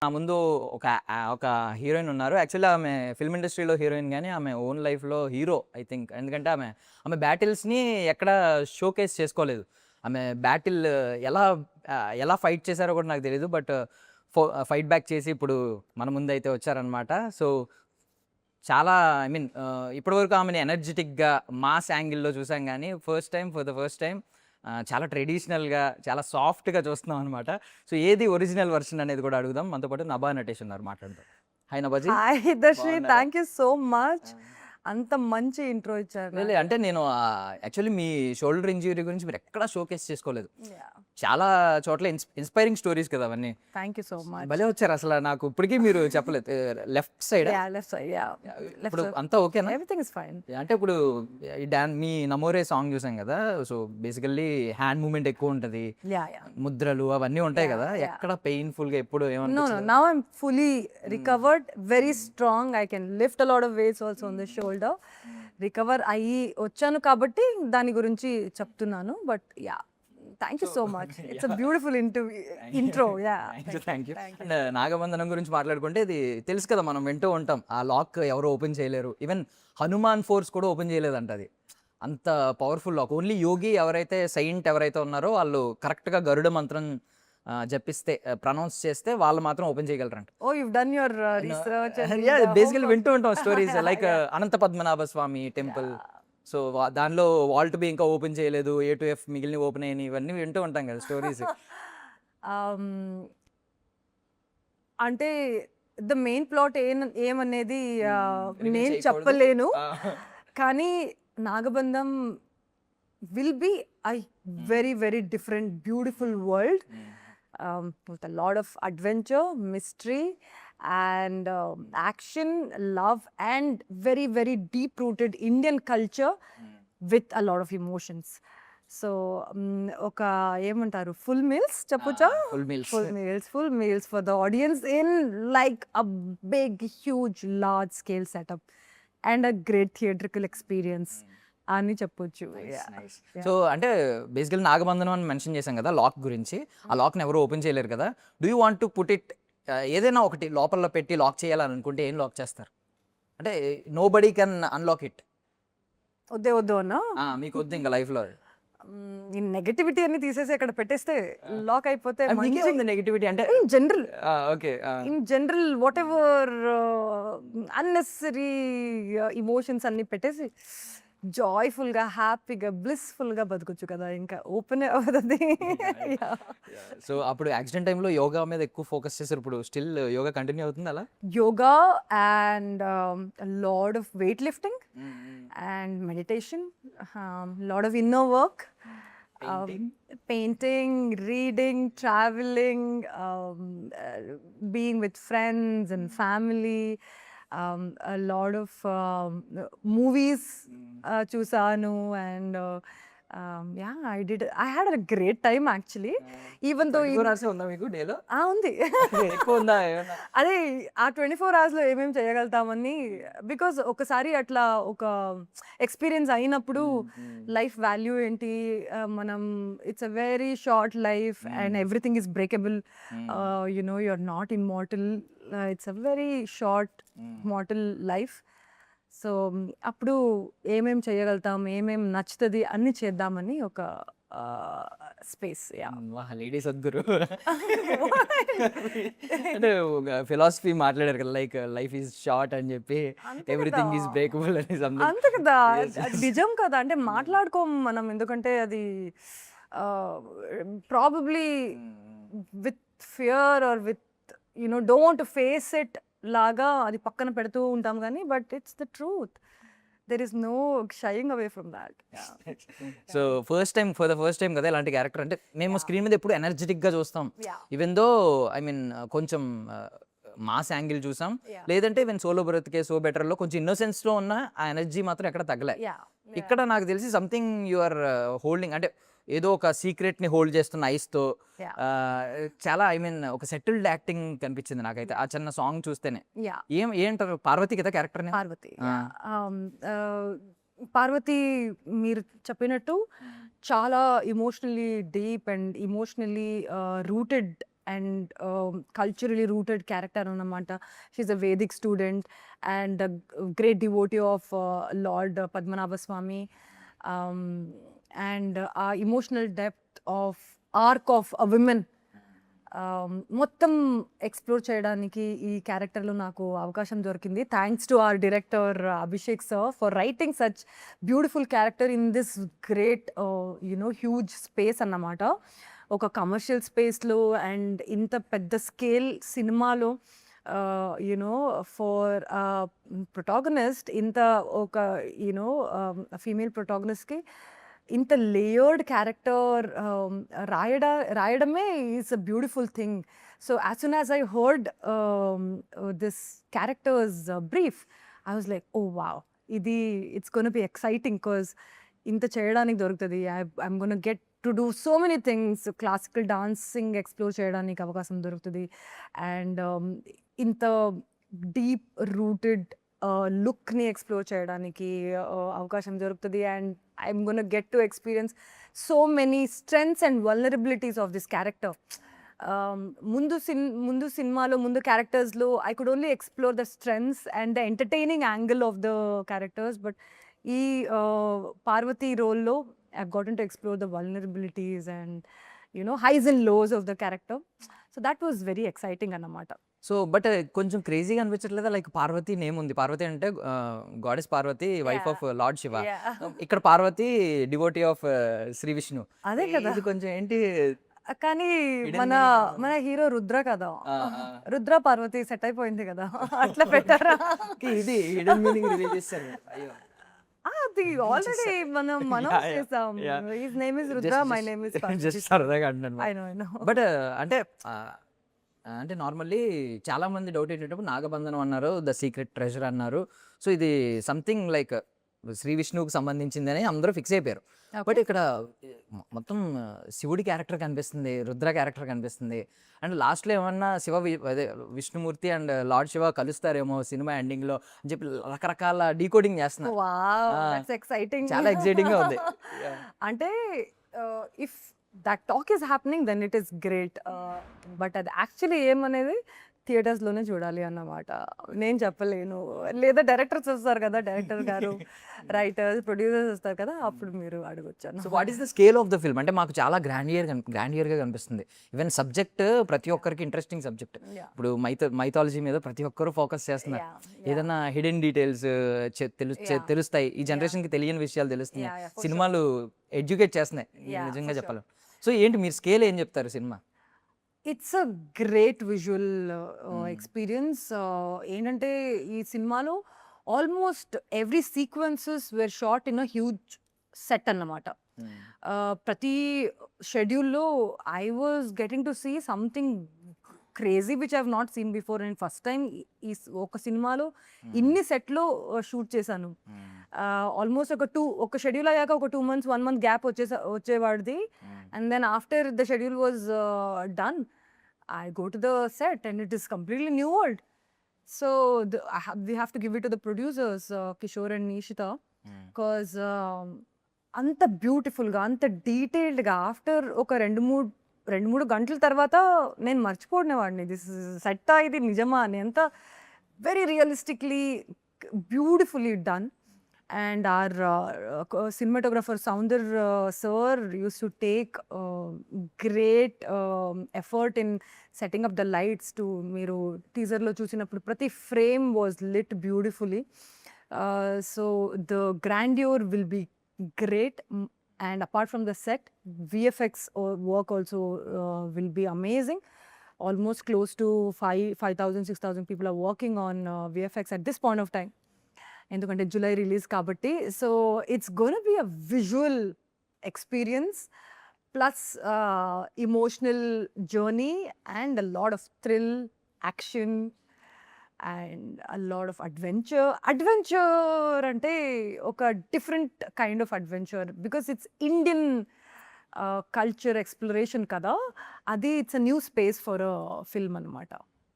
నా ముందు ఒక హీరోయిన్ ఉన్నారు. యాక్చువల్లీ ఆమె ఫిల్మ్ ఇండస్ట్రీలో హీరోయిన్ గానీ, ఆమె ఓన్ లైఫ్‌లో హీరో ఐ థింక్. ఎందుకంటే ఆమె బ్యాటిల్స్‌ని ఎక్కడ షోకేస్ చేసుకోలేదు. ఆమె బ్యాటిల్ ఎలా ఎలా ఫైట్ చేశారో కూడా నాకు తెలీదు. బట్ ఫైట్ బ్యాక్ చేసి ఇప్పుడు మన ముందైతే వచ్చారనమాట. సో, చాలా ఐ మీన్ ఇప్పటివరకు ఆమెని ఎనర్జిటిక్‌గా మాస్ యాంగిల్‌లో చూసాం గానీ, ఫర్ ద ఫస్ట్ టైమ్ చాలా ట్రెడిషనల్‌గా, చాలా సాఫ్ట్‌గా చూస్తున్నాం అనమాట. సో, ఏది ఒరిజినల్ వెర్షన్ అనేది కూడా అడుగుదాం. మనతో పాటు నభా నటేష్ ఉన్నారు మాట్లాడదాం. హాయ్ నభాజీ. హాయ్ దర్శిని, బాగున్నారా? Thank you so much. అంత మంచి ఇంట్రో ఇచ్చారు లేదు నాకు. అంటే నేను యాక్చువల్లీ మీ షోల్డర్ ఇంజ్యూరీ గురించి మీరు ఎక్కడా షోకేస్ చేసుకోలేదు. Yeah. చాలా చోట్ల ఇన్స్పైరింగ్ స్టోరీస్ కదా అవన్నీ. Thank you so much. భలే వచ్చారు అసల. నాకు ఇప్పటికీ మీరు చెప్పలేదు. లెఫ్ట్ సైడా? Yeah, left side, yeah. ఇప్పుడు Left side. అంతా ఓకేనా? Everything is fine. అంటే ఇప్పుడు ఈ మీ 'నమోరే' సాంగ్ చూసాం కదా! సో, బేసికల్లీ హ్యాండ్ మూవ్‌మెంట్ ఎక్కువ ఉంటది. Yeah, yeah. ముద్రలు అవన్నీ ఉంటాయి కదా! yeah. ఎక్కడ పెయిన్‌ఫుల్‌గా ఎప్పుడు No, ఏమనిపించలేదా? now I'm fully recovered, very strong. I can lift a lot of weights also on the shoulder. Recover అయ్యి వచ్చాను కాబట్టి దాని గురించి చెప్తున్నాను. But yeah, thank you so much. It's a beautiful intro. Yeah, thank you. And Nagabandhanam గురించి మాట్లాడుకుంటే ఇది తెలుసు కదా, మనం వింటూ ఉంటాం. ఆ లాక్ ఎవరు ఓపెన్ చేయలేరు. ఈవెన్ హనుమాన్ ఫోర్స్ కూడా ఓపెన్ చేయలేదంట అది. అంత పవర్ఫుల్ లాక్. ఓన్లీ యోగి ఎవరైతే సెయింట్ ఎవరైతే ఉన్నారో వాళ్ళు కరెక్ట్‌గా గరుడ మంత్రం జపిస్తే ప్రొనౌన్స్ చేస్తే వాళ్ళు మాత్రం ఓపెన్ చేయగలరంట. Oh you done your research. Basically వింటూ ఉంటాం stories like Anantha Padmanabha Swamy temple. So, దానిలో వాల్ట్ బి ఇంకా ఓపెన్ చేయలేదు, ఏ టు ఎఫ్ మిగిలిన ఓపెన్ అయినాయి, ఇవన్నీ వింటూ ఉంటాం కదా స్టోరీస్. అంటే ద మెయిన్ ప్లాట్ ఏమనేది నేను చేయకూడదు. చెప్పలేను. కానీ Nagabandham will be I very very different beautiful world with a lot of adventure, mystery, and action, love, and very very deep rooted Indian culture with a lot of emotions. So ఒక ఏమంటారు, full meals చెప్పొచ్చా? Full meals for the audience in like a big huge large scale setup and a great theatrical experience అని చెప్పొచ్చు. So, అంటే బేసికల్ నాగబంధనం అని mention చేశాం కదా లాక్ గురించి. ఆ లాక్ని ఎవరు ఓపెన్ చేయలేరు కదా. Do you want to put it ఏదైనా ఒకటి లోపల పెట్టి లాక్ చేయాలని అనుకుంటే ఏం లాక్ చేస్తారు? అంటే nobody can unlock it. వద్దే వద్దు అన్నా, మీకు వద్దు ఇంకా లైఫ్లో. ఈ నెగటివిటీ అన్ని తీసేసి అక్కడ పెట్టేస్తే లాక్ అయిపోతే నెగిటివిటీ అంటే in general okay. In general what ever unnecessary emotions అన్ని పెట్టేసి జాయ్ఫుల్ గా హ్యాపీగా బ్లిస్ఫుల్ గా బతకొచ్చు కదా. ఇంకా ఓపెన్ అవుతుంది. సో, అప్పుడు యాక్సిడెంట్ టైంలో యోగా మీద ఎక్కువ ఫోకస్ చేశారు. ఇప్పుడు స్టిల్ యోగా కంటిన్యూ అవుతుంది అలా? Yoga and lot of weight lifting and meditation, lot of inner work, painting, reading, traveling, being with friends and family, a lot of movies chusanu, and yeah, I had a great time actually, even though ఉందా మీకు డేలో? ఉంది. ఎక్కువ ఉందా ఏమన్నా? అదే ఆ 24 అవర్స్లో ఏమేమి చేయగలుగుతామని, బికాజ్ ఒకసారి అట్లా ఒక ఎక్స్పీరియన్స్ అయినప్పుడు లైఫ్ వాల్యూ ఏంటి, మనం it's a very short life and everything is breakable, you know you are not immortal, it's a very short mortal life. So అప్పుడు ఏమేం చేయగలుగుతాం, ఏమేం నచ్చుతుంది అన్ని చేద్దామని ఒక స్పేస్. లేడీ సద్గురు అంటే ఫిలాసఫీ మాట్లాడారు కదా, లైక్ లైఫ్ ఈజ్ షార్ట్ అని చెప్పి, ఎవ్రీథింగ్ ఈజ్ బ్రేకబుల్ అని. అంతే కదా, అది నిజం కదా. అంటే మాట్లాడుకోం మనం, ఎందుకంటే అది probably with fear or with you know don't want to face it లాగా అది పక్కన పెడుతూ ఉంటాం కానీ, but it's the truth. There is no shying away from that. So, for the first time కదా ఇలాంటి క్యారెక్టర్. అంటే మేము స్క్రీన్ మీద ఎప్పుడు ఎనర్జెటిక్గా చూస్తాం. ఈవెన్ దో ఐ మీన్ కొంచెం మాస్ యాంగిల్ చూసాం, లేదంటే ఈవెన్ సోలో బ్రతికే సో బెటర్లో కొంచెం ఇన్నోసెన్స్లో ఉన్న ఆ ఎనర్జీ మాత్రం ఎక్కడ తగ్గలే. ఇక్కడ నాకు తెలిసి సంథింగ్ యు ఆర్ హోల్డింగ్, అంటే ఏదో ఒక సీక్రెట్ ని హోల్డ్ చేస్తున్న ఐస్తో. చాలా ఐ మీన్ ఒక సెటిల్డ్ యాక్టింగ్ కనిపించింది నాకైతే ఆ చిన్న సాంగ్ చూస్తేనే. ఏంటారు, పార్వతి కదా క్యారెక్టర్? పార్వతి మీరు చెప్పినట్టు చాలా emotionally deep and emotionally rooted and culturally rooted character అన్నమాట. She's a Vedic student and a great devotee of Lord Padmanabha Swami. Um, and emotional depth of arc of a woman మొత్తం explore చేయడానికి ఈ క్యారెక్టర్లో నాకు అవకాశం దొరికింది. Thanks to our director Abhishek sir for writing such beautiful character in this great huge space అన్నమాట. ఒక commercial స్పేస్లో అండ్ ఇంత పెద్ద స్కేల్ సినిమాలో ఫర్ ప్రొటాగనిస్ట్, ఇంత ఒక ఫీమేల్ ప్రొటాగనిస్ట్కి ఇంత లేయర్డ్ క్యారెక్టర్ రాయడమే is a beautiful thing. So as soon as I heard this character's brief, I was like, oh wow, ఇది it's gonna be exciting because ఇంత చేయడానికి దొరుకుతుంది. I'm gonna get to do so many things. Classical dancing explore చేయడానికి అవకాశం దొరుకుతుంది and ఇంత deep rooted లుక్ని explore చేయడానికి అవకాశం దొరుకుతుంది. And I'm gonna get to experience so many strengths and vulnerabilities of this character. ముందు సినిమాలో ముందు క్యారెక్టర్స్లో I could only explore the strengths and the entertaining angle of the characters, but ఈ పార్వతి రోల్లో I gotten to explore the vulnerabilities and highs and lows of the character. So that was very exciting అన్నమాట. So but కొంచెం క్రేజీగా అనిపించట్లేదా? Like Parvati name ఉంది, పార్వతి అంటే goddess Parvati, wife of lord Shiva. ఇక్కడ Parvati devotee of Shri Vishnu. అదే కదా, ఇది కొంచెం ఏంటి, కానీ మన హీరో రుద్ర కదా, రుద్ర పార్వతి సెట్ అయిపోయింది కదా, అట్లా పెట్టారా? ఇది హిడెన్ మీనింగ్ రివీల్ చేశారు. అయ్యో, అది ఆల్రెడీ మనం చేసాం. His name is Rudra, my name is just సరదాగా అంటున్నాను. ఐ నో బట్ అంటే నార్మల్లీ చాలా మంది డౌట్ ఏంటంటే నాగబంధనం అన్నారు, ద సీక్రెట్ ట్రెజర్ అన్నారు. సో ఇది సంథింగ్ లైక్ శ్రీ విష్ణువుకి సంబంధించింది అని అందరూ ఫిక్స్ అయిపోయారు. బట్ ఇక్కడ మొత్తం శివుడి క్యారెక్టర్ కనిపిస్తుంది, రుద్ర క్యారెక్టర్ కనిపిస్తుంది. అండ్ లాస్ట్లో ఏమన్నా అదే విష్ణుమూర్తి అండ్ లార్డ్ శివ కలుస్తారేమో సినిమా ఎండింగ్లో అని చెప్పి రకరకాల డీకోడింగ్ చేస్తున్నారు. ఎక్సైటింగ్, చాలా ఎక్సైటింగ్ గా ఉంది. అంటే if that talk is happening then it is great, but అది యాక్చువల్లీ ఏమనేది థియేటర్స్లోనే చూడాలి అన్నమాట. నేను చెప్పలేను, లేదా డైరెక్టర్స్ వస్తారు కదా, డైరెక్టర్ గారు, రైటర్స్, ప్రొడ్యూసర్స్ వస్తారు కదా, అప్పుడు మీరు అడగొచ్చాను. So what is the scale of the film? అంటే మాకు చాలా గ్రాండియర్గా కనిపిస్తుంది. ఈవెన్ సబ్జెక్ట్ ప్రతి ఒక్కరికి ఇంట్రెస్టింగ్ సబ్జెక్ట్. ఇప్పుడు మైథాలజీ మీద ప్రతి ఒక్కరు ఫోకస్ చేస్తున్నారు. ఏదైనా హిడెన్ డీటెయిల్స్ తెలుస్తాయి, ఈ జనరేషన్కి తెలియని విషయాలు తెలుస్తున్నాయి. సినిమాలు ఎడ్యుకేట్ చేస్తున్నాయి నిజంగా చెప్పాలి. సో ఏంటి మీరు స్కేల్ ఏం చెప్తారు సినిమా? It's a great visual experience. ఏంటంటే ఈ సినిమాలో almost every sequences were shot in a huge set అన్నమాట. ప్రతి షెడ్యూల్లో I was getting to see something crazy which I have not seen before. And first time ఈ ఒక సినిమాలో ఇన్ని సెట్లో షూట్ చేశాను. ఆల్మోస్ట్ ఒక షెడ్యూల్ అయ్యాక ఒక 2 months 1 month గ్యాప్ వచ్చేవాడిది. And then after the schedule was done, I go to the set and it is completely new world. So we have to give it to the producers, Kishore and Nishita, because అంత బ్యూటిఫుల్గా, అంత డీటెయిల్డ్గా after ఒక 2-3 గంటల తర్వాత నేను మర్చిపోయినవాడిని, this సెట్టా, ఇది నిజమా అని. అంత very realistically beautifully done. And our cinematographer Sounder sir used to take great effort in setting up the lights to మీరు టీజర్లో చూసినప్పుడు ప్రతి frame was lit beautifully. So the grandeur will be great. And apart from the set, VFX work also will be amazing. Almost close to 5,000-6,000 people are working on VFX at this point of time. ఎందుకంటే July release కాబట్టి. So it's gonna be a visual experience plus emotional journey and a lot of thrill, action and a lot of adventure అంటే ఒక different kind of adventure, because it's Indian culture exploration కదా, అది it's a new space for a film అనమాట.